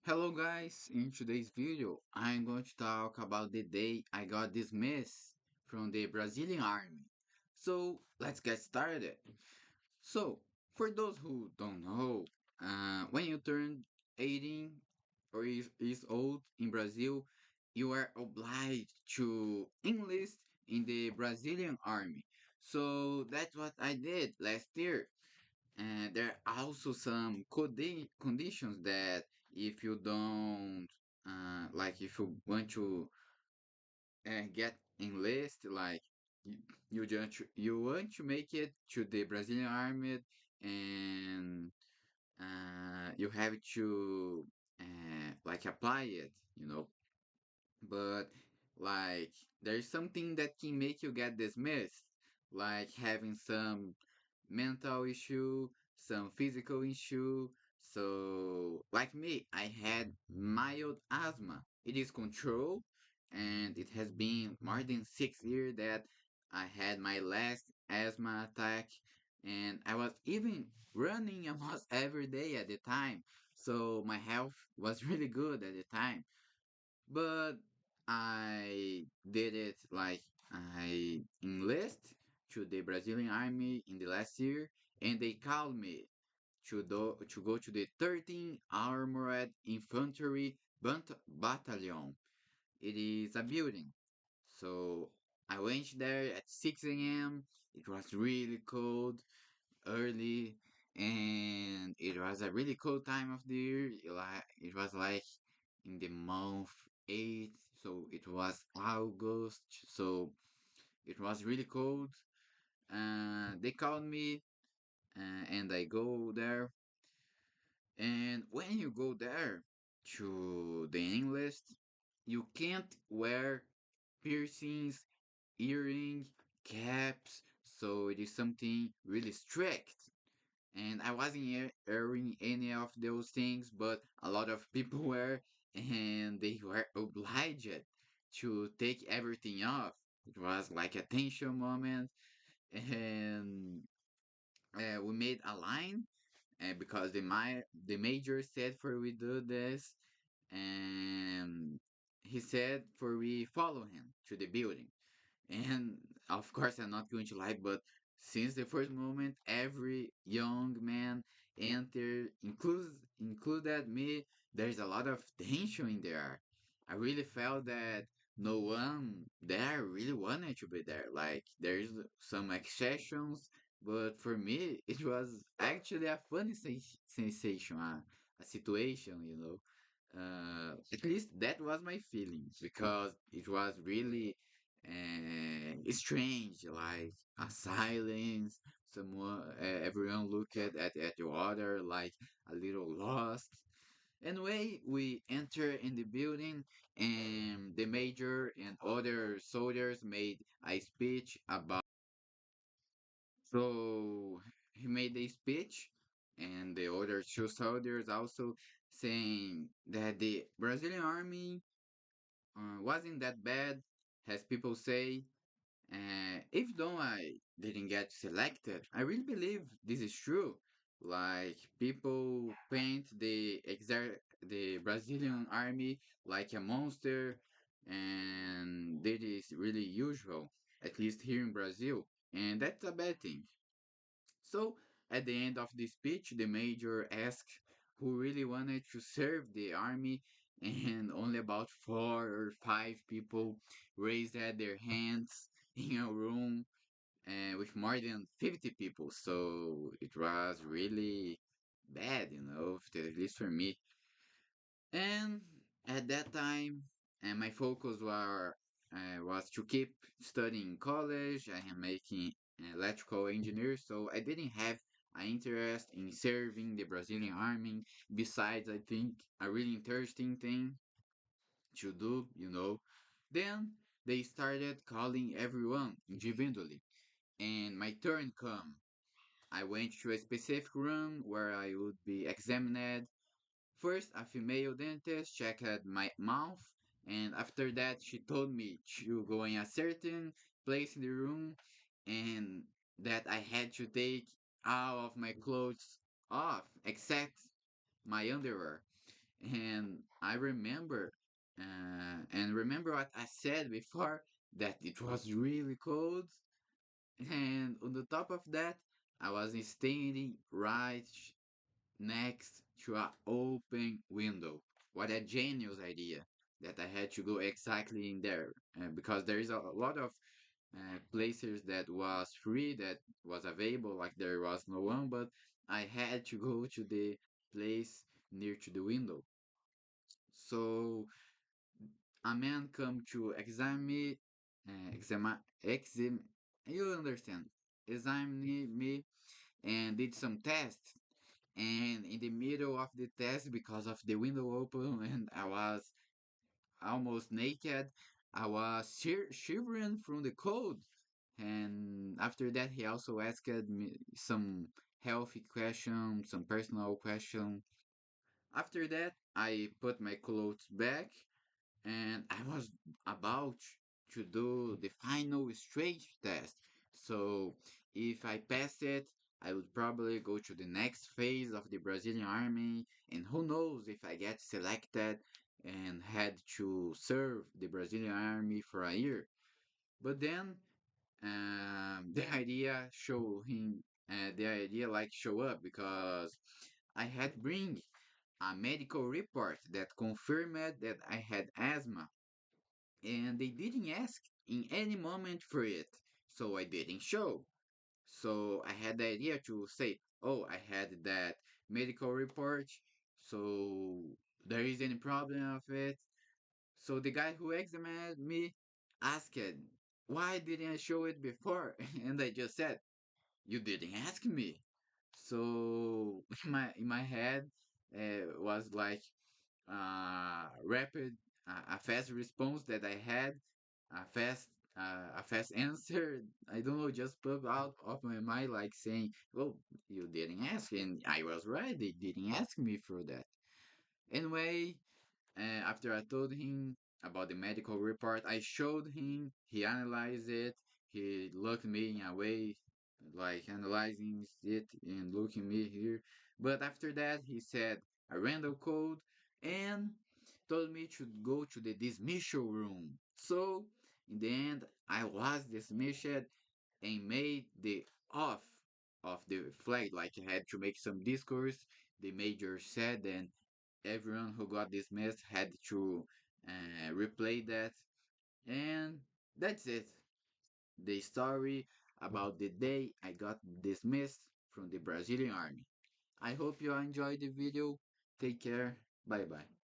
Hello guys, in today's video I'm going to talk about the day I got dismissed from the Brazilian army. So let's get started. So for those who don't know, when you turn 18 or is old in Brazil, you are obliged to enlist in the Brazilian army. So that's what I did last year. And there are also some conditions that if you don't, like if you want to get enlist, like you, you want to make it to the Brazilian army, and you have to like apply it, you know. But like there's something that can make you get dismissed, like having some mental issue, some physical issue. So, like me, I had mild asthma. It is controlled, and it has been more than 6 years that I had my last asthma attack, and I was even running almost every day at the time. So, my health was really good at the time. But I did it like I enlist to the Brazilian army in the last year, and they called me to go to the 13th Armored Infantry Battalion. It is a building. So I went there at 6 a.m. It was really cold early, and it was a really cold time of the year. It was like in the month 8, so it was August, so it was really cold. They called me, and I go there. And when you go there to the enlist, you can't wear piercings, earring, caps, so it is something really strict. And I wasn't wearing any of those things, but a lot of people were, and they were obliged to take everything off. It was like a tension moment, and we made a line, because the major said for we do this, and he said for we follow him to the building. And of course, I'm not going to lie, but since the first moment, every young man entered, included me, there's a lot of tension in there. I really felt that no one there really wanted to be there. Like, there's some exceptions, but for me, it was actually a funny sensation, a situation, you know. At least that was my feeling because it was really strange, like a silence. Everyone looked at the other like a little lost. Anyway, we enter in the building, and the major and other soldiers made a speech about. So he made a speech, and the other two soldiers also saying that the Brazilian army wasn't that bad, as people say. If though I didn't get selected, I really believe this is true. Like people paint the Brazilian army like a monster, and that is really usual, at least here in Brazil, and that's a bad thing. So, at the end of the speech, the major asked who really wanted to serve the army, and only about 4 or 5 people raised their hands in a room with more than 50 people. So, it was really bad, at least for me. And at that time, my focus was to keep studying college. I am making electrical engineer, so I didn't have an interest in serving the Brazilian army. Besides, I think a really interesting thing to do, Then they started calling everyone individually, and my turn come. I went to a specific room where I would be examined. First, a female dentist checked my mouth, and after that, she told me to go in a certain place in the room and that I had to take all of my clothes off except my underwear. And I remember, and remember what I said before that it was really cold. And on the top of that, I was standing right next to an open window. What a genius idea that I had to go exactly in there because there is a lot of places that was free that was available like there was no one, but I had to go to the place near to the window. So a man come to examine me, examine, you understand, examine me and did some tests. And in the middle of the test, because of the window open and I was almost naked, I was shivering from the cold. And after that, he also asked me some healthy question, some personal question. After that, I put my clothes back and I was about to do the final stage test. So if I pass it, I would probably go to the next phase of the Brazilian army, and who knows if I get selected and had to serve the Brazilian army for a year. But then the idea the idea like show up because I had bring a medical report that confirmed that I had asthma, and they didn't ask in any moment for it, so I didn't show. So I had the idea to say, oh, I had that medical report, so there is any problem of it. So the guy who examined me asked, why didn't I show it before? And I just said, you didn't ask me. So in my head was like rapid, a fast response that I had, a fast, a fast answer. I don't know, just pop out of my mind like saying, "Well, you didn't ask," and I was right. They didn't ask me for that. Anyway, after I told him about the medical report, I showed him. He analyzed it. He looked me in a way like analyzing it and looking me here. But after that, he said a random code and told me to go to the dismissal room. So in the end, I was dismissed and made the off of the flag. Like I had to make some discourse. The major said, and everyone who got dismissed had to replay that. And that's it. The story about the day I got dismissed from the Brazilian army. I hope you enjoyed the video. Take care. Bye bye.